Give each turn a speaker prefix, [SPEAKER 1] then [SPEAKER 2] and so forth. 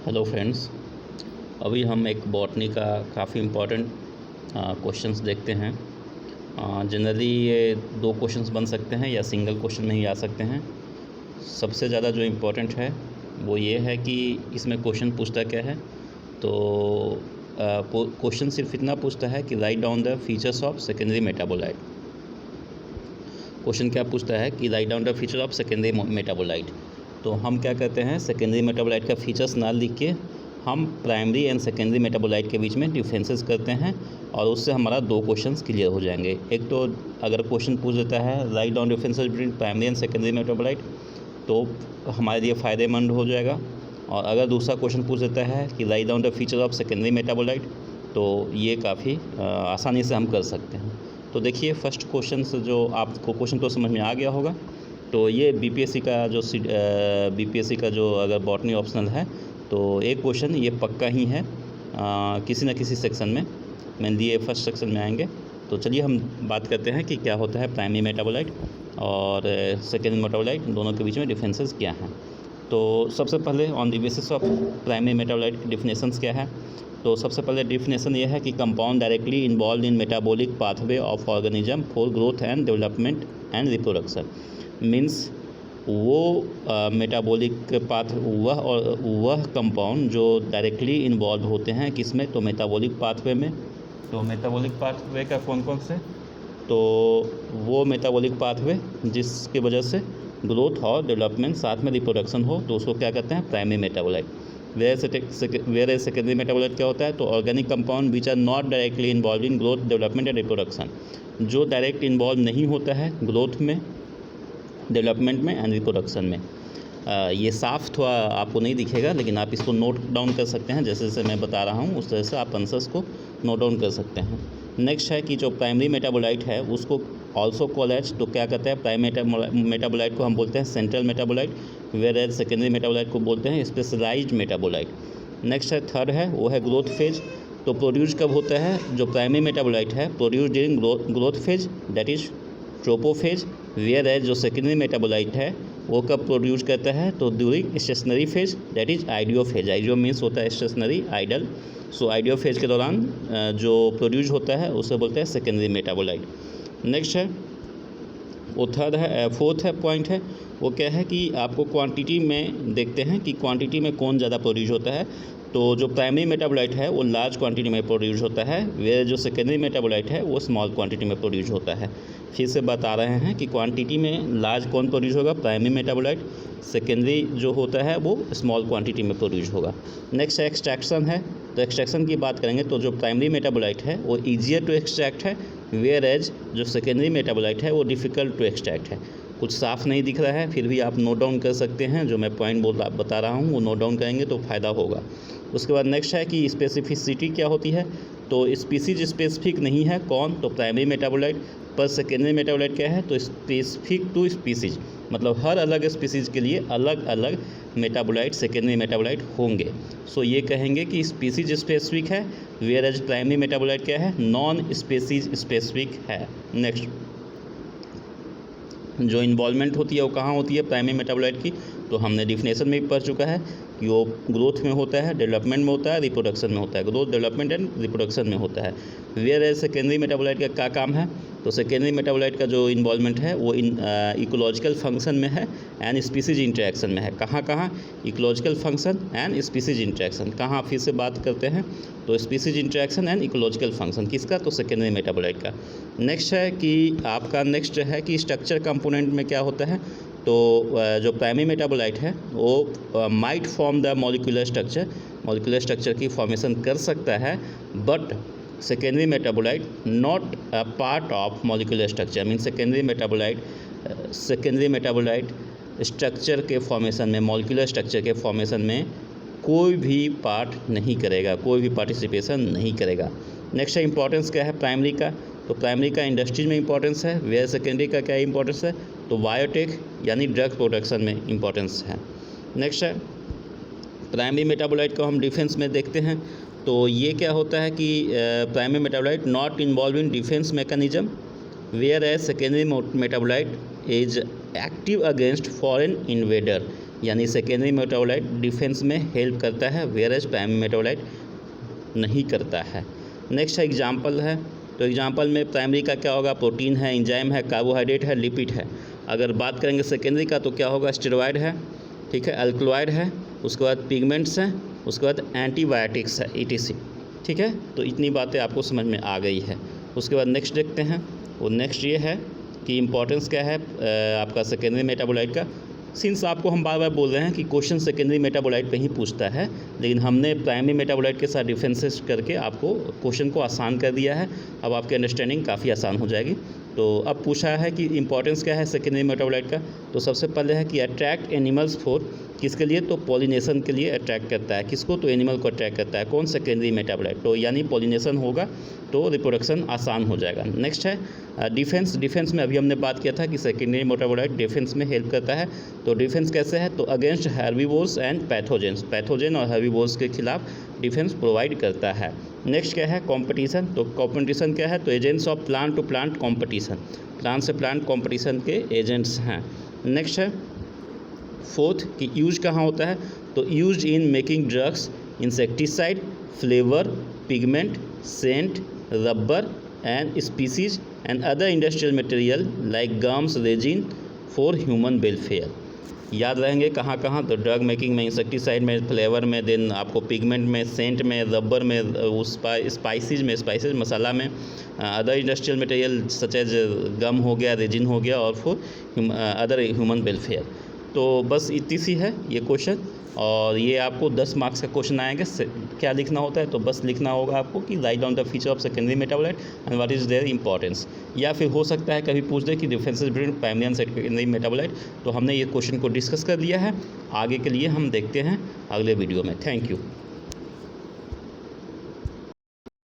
[SPEAKER 1] Hello friends. अभी हम एक बॉटनी का काफ़ी इम्पोर्टेंट क्वेश्चंस देखते हैं। जनरली ये दो क्वेश्चंस बन सकते हैं या सिंगल क्वेश्चन में ही आ सकते हैं। सबसे ज़्यादा जो इम्पोर्टेंट है वो ये है कि इसमें क्वेश्चन पूछता क्या है। तो क्वेश्चन सिर्फ इतना पूछता है कि write down the features of secondary metabolite. Question क्या पूछता है कि write down the feature of secondary metabolite. तो हम क्या करते हैं, सेकेंडरी मेटाबोलाइट का फीचर्स ना लिख के हम प्राइमरी एंड सेकेंडरी मेटाबोलाइट के बीच में डिफरेंसेस करते हैं और उससे हमारा दो क्वेश्चंस क्लियर हो जाएंगे। एक तो अगर क्वेश्चन पूछ देता है write down differences between primary and secondary metabolite, तो हमारे लिए फ़ायदेमंद हो जाएगा। और अगर दूसरा क्वेश्चन पूछ देता है कि write down the feature of secondary metabolite, तो ये काफ़ी आसानी से हम कर सकते हैं। तो देखिए, फर्स्ट क्वेश्चन से जो आपको क्वेश्चन तो समझ में आ गया होगा। तो ये बीपीएससी का जो अगर बॉटनी ऑप्शनल है तो एक क्वेश्चन ये पक्का ही है किसी न किसी सेक्शन में, मेनली ये फर्स्ट सेक्शन में आएंगे। तो चलिए हम बात करते हैं कि क्या होता है प्राइमरी मेटाबोलाइट और सेकेंडरी मेटाबोलाइट, दोनों के बीच में डिफरेंसेस क्या हैं। तो सबसे पहले on the basis of primary metabolite की डिफिनेशंस क्या है। तो सबसे पहले डिफिनेशन ये है कि compound directly involve in metabolic pathway of organism for growth and development and reproduction. Means वो मेटाबॉलिक पाथ वह कंपाउंड जो डायरेक्टली इन्वॉल्व होते हैं किसमें, तो मेटाबॉलिक पाथवे में। तो मेटाबॉलिक पाथवे का कौन कौन से, तो वो मेटाबॉलिक पाथवे जिसकी वजह से ग्रोथ और डेवलपमेंट साथ में रिप्रोडक्शन हो, तो उसको क्या कहते हैं, primary metabolite. Where secondary metabolite क्या होता है, तो organic compound which are not directly involve in growth development and reproduction, जो डायरेक्ट इन्वॉल्व नहीं होता है ग्रोथ में, डेवलपमेंट में एंड रिप्रोडक्शन में। ये साफ थोड़ा आपको नहीं दिखेगा, लेकिन आप इसको नोट डाउन कर सकते हैं। जैसे जैसे मैं बता रहा हूँ उस तरह से आप आंसर्स को नोट डाउन कर सकते हैं। नेक्स्ट है कि जो प्राइमरी मेटाबोलाइट है उसको ऑल्सो कॉल एज, तो क्या कहते हैं, प्राइमरी मेटाबोलाइट को हम बोलते हैं central metabolite, whereas secondary metabolite को बोलते हैं स्पेशलाइज्ड मेटाबोलाइट। नेक्स्ट है थर्ड है वो है ग्रोथ फेज। तो प्रोड्यूस कब होता है, जो प्राइमरी मेटाबोलाइट है produce during growth phase, that is trophophase. Whereas जो सेकेंडरी मेटाबोलाइट है वो कब प्रोड्यूस करता है, तो during stationary phase, that is idiophase. Idio means होता है स्टेशनरी, आइडल। सो आइडियोफेज के दौरान जो प्रोड्यूस होता है उसे बोलते हैं सेकेंडरी मेटाबोलाइट। नेक्स्ट है वो थर्ड है, फोर्थ है पॉइंट है वो क्या है कि आपको क्वांटिटी में देखते हैं कि क्वांटिटी में कौन ज़्यादा प्रोड्यूस होता है। तो जो प्राइमरी मेटाबोलाइट है वो लार्ज क्वांटिटी में प्रोड्यूस होता है, वेयर जो सेकेंडरी मेटाबोलाइट है वो स्मॉल क्वांटिटी में प्रोड्यूस होता है। फिर से बता रहे हैं कि क्वांटिटी में लार्ज कौन प्रोड्यूस होगा, प्राइमरी मेटाबोलाइट। सेकेंडरी जो होता है वो स्मॉल क्वांटिटी में प्रोड्यूस होगा। नेक्स्ट एक्सट्रैक्शन है। तो एक्सट्रैक्शन की बात करेंगे तो जो प्राइमरी मेटाबोलाइट है वो ईजियर टू एक्सट्रैक्ट है, वेयर एज जो सेकेंडरी मेटाबोलाइट है वो डिफ़िकल्ट टू एक्सट्रैक्ट है। कुछ साफ़ नहीं दिख रहा है, फिर भी आप नोट डाउन कर सकते हैं। जो मैं पॉइंट बता रहा हूँ वो नोट डाउन करेंगे तो फ़ायदा होगा। उसके बाद नेक्स्ट है कि स्पेसिफिसिटी क्या होती है। तो स्पीसीज स्पेसिफिक नहीं है कौन, तो प्राइमरी मेटाबोलाइट। पर सेकेंडरी मेटाबोलाइट क्या है, तो स्पेसिफिक टू स्पीसीज, मतलब हर अलग स्पीसीज के लिए अलग अलग मेटाबोलाइट सेकेंडरी मेटाबोलाइट होंगे। सो ये कहेंगे कि स्पीसीज स्पेसिफिक है, वेयर एज प्राइमरी मेटाबोलाइट क्या है, नॉन स्पीसीज स्पेसिफिक है। नेक्स्ट जो इन्वॉल्वमेंट होती है वो कहाँ होती है प्राइमरी मेटाबोलाइट की, तो हमने डिफिनेशन में भी पढ़ चुका है कि वो ग्रोथ में होता है, डेवलपमेंट में होता है, रिप्रोडक्शन में होता है। ग्रोथ, डेवलपमेंट एंड रिप्रोडक्शन में होता है। वेयर एज सेकेंडरी मेटाबोलाइट का क्या काम है, तो सेकेंडरी मेटाबोलाइट का जो इन्वॉल्वमेंट है वो इकोलॉजिकल फंक्शन में है एंड स्पीसीज इंटरेक्शन में है। कहाँ कहाँ, ecological function and species interaction. कहाँ फिर से बात करते हैं, तो species interaction and ecological function किसका, तो सेकेंडरी मेटाबोलाइट का। नेक्स्ट है कि आपका नेक्स्ट है कि स्ट्रक्चर कंपोनेंट में क्या होता है। तो जो प्राइमरी मेटाबोलाइट है वो might form the molecular structure की फॉर्मेशन कर सकता है, but secondary metabolite not a part of molecular structure. Mean secondary metabolite structure के फॉर्मेशन में, मॉलिक्यूलर स्ट्रक्चर के फॉर्मेशन में कोई भी पार्ट नहीं करेगा, कोई भी पार्टिसिपेशन नहीं करेगा। नेक्स्ट है इंपॉर्टेंस क्या है प्राइमरी का, तो प्राइमरी का इंडस्ट्रीज में इंपॉर्टेंस है, वेयर सेकेंडरी का क्या इंपॉर्टेंस है, तो बायोटेक यानी ड्रग प्रोडक्शन में इंपॉर्टेंस है। नेक्स्ट है प्राइमरी मेटाबोलाइट को हम डिफेंस में देखते हैं। तो ये क्या होता है कि primary metabolite not involve in defence mechanism, whereas secondary metabolite is active against foreign invader. यानी सेकेंडरी मेटाबोलाइट डिफेंस में हेल्प करता है, वेयरएज प्राइमरी मेटाबोलाइट नहीं करता है। नेक्स्ट है एग्जाम्पल है, तो एग्जाम्पल में प्राइमरी का क्या होगा, प्रोटीन है, एंजाइम है, कार्बोहाइड्रेट है, लिपिड है। अगर बात करेंगे सेकेंडरी का तो क्या होगा, स्टेरॉयड है, ठीक है, अल्कलॉइड है, उसके बाद पिगमेंट्स हैं, उसके बाद एंटीबायोटिक्स है, ETC, ठीक है। तो इतनी बातें आपको समझ में आ गई है। उसके बाद नेक्स्ट देखते हैं, वो नेक्स्ट ये है कि इम्पोर्टेंस क्या है आपका सेकेंडरी मेटाबोलाइट का। सिंस आपको हम बार बार बोल रहे हैं कि क्वेश्चन सेकेंडरी मेटाबोलाइट पे ही पूछता है, लेकिन हमने प्राइमरी मेटाबोलाइट के साथ डिफरेंसेस करके आपको क्वेश्चन को आसान कर दिया है। अब आपकी अंडरस्टैंडिंग काफ़ी आसान हो जाएगी। तो अब पूछा है कि इंपॉर्टेंस क्या है सेकेंडरी मेटाबोलाइट का, तो सबसे पहले है कि अट्रैक्ट एनिमल्स फॉर, किसके लिए, तो पॉलिनेशन के लिए अट्रैक्ट करता है। किसको, तो एनिमल को अट्रैक्ट करता है। कौन, सेकेंडरी मेटाबोलाइट। तो यानी पॉलिनेशन होगा तो रिप्रोडक्शन आसान हो जाएगा। नेक्स्ट है डिफेंस। डिफेंस में अभी हमने बात किया था कि सेकेंडरी मेटाबोलाइट डिफेंस में हेल्प करता है। तो डिफेंस कैसे है, तो अगेंस्ट हेर्बिवोर्स एंड पैथोजेंस, पैथोजेन और हेर्बिवोर्स के खिलाफ डिफेंस प्रोवाइड करता है। नेक्स्ट क्या है, कंपटीशन। तो कंपटीशन क्या है, तो agents of plant to plant competition, plant से प्लांट कंपटीशन के एजेंट्स हैं। नेक्स्ट है फोर्थ कि यूज कहाँ होता है, तो use in making drugs, insecticide, flavour, pigment, scent, rubber and species and other industrial material like gums, resin for human welfare. याद रहेंगे कहाँ कहाँ, तो ड्रग मेकिंग में, इंसेक्टिसाइड में, फ्लेवर में, देन आपको पिगमेंट में, सेंट में, रबर में, उस स्पाइसेज में, स्पाइसेज मसाला में, other industrial material such as gum हो गया, रेजिन हो गया, और फॉर अदर ह्यूमन वेलफेयर। तो बस इतनी सी है ये क्वेश्चन, और ये आपको 10 मार्क्स का क्वेश्चन आएगा। क्या लिखना होता है, तो बस लिखना होगा आपको कि write down the feature of secondary metabolite and what is their importance. या फिर हो सकता है कभी पूछ दे कि differences between primary and secondary metabolite. तो हमने ये क्वेश्चन को डिस्कस कर लिया है, आगे के लिए हम देखते हैं अगले वीडियो में। Thank you.